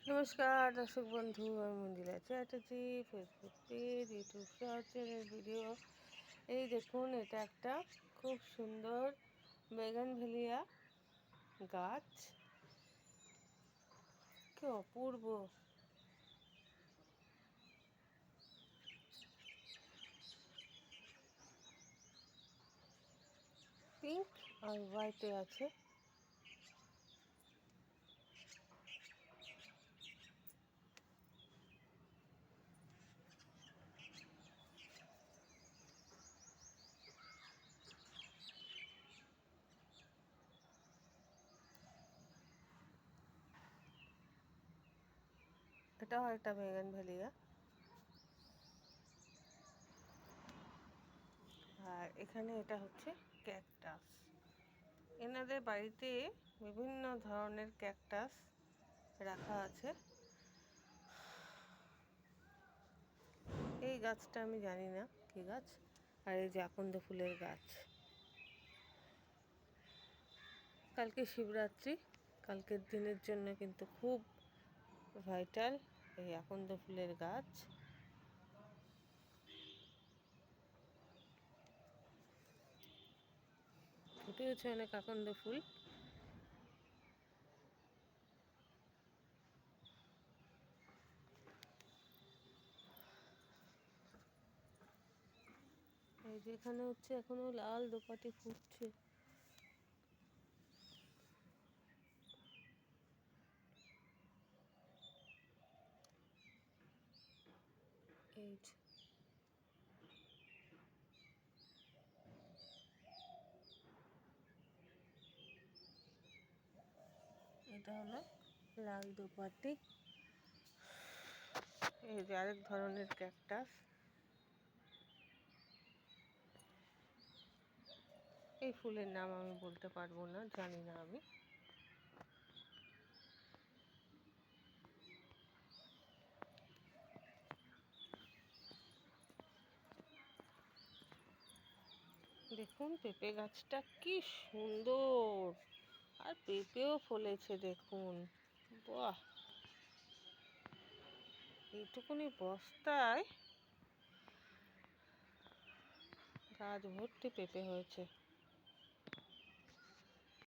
নমস্কার দর্শক বন্ধু, আমি Mandira Chatterjee. Facebook page, YouTube short channel video. এই দেখুন, এটা একটা খুব সুন্দর বেগানভেলিয়া গাছ। কি অপূর্ব! পিঙ্ক আর হোয়াইটে আছে। এটাও একটা বেগানভেলিয়া। আর এখানে এটা হচ্ছে ক্যাকটাস। এনাদের বাড়িতে বিভিন্ন ধরনের ক্যাকটাস রাখা আছে। এই গাছটা আমি জানি না কি গাছ। আর এই যে আকন্দ ফুলের গাছ। কালকে শিবরাত্রি, কালকের দিনের জন্য কিন্তু খুব ভাইটাল এই আকন্দ ফুলের গাছ। ফুটেওছে অনেক আকন্দ ফুল। এই যে এখানে হচ্ছে এখনো লাল দোপাটি ফুটছে। এই যে এটা হলো লাল দোপাটি। এই যে আরেক ধরনের ক্যাকটাস। এই ফুলের নাম আমি বলতে পারবো না, জানি না আমি। দেখুন পেঁপে গাছটা কি সুন্দর, আর পেঁপেও ফলেছে দেখুন। বাহ! এইটুকুনি বস্তায় গাছ ভর্তি পেঁপে হয়েছে।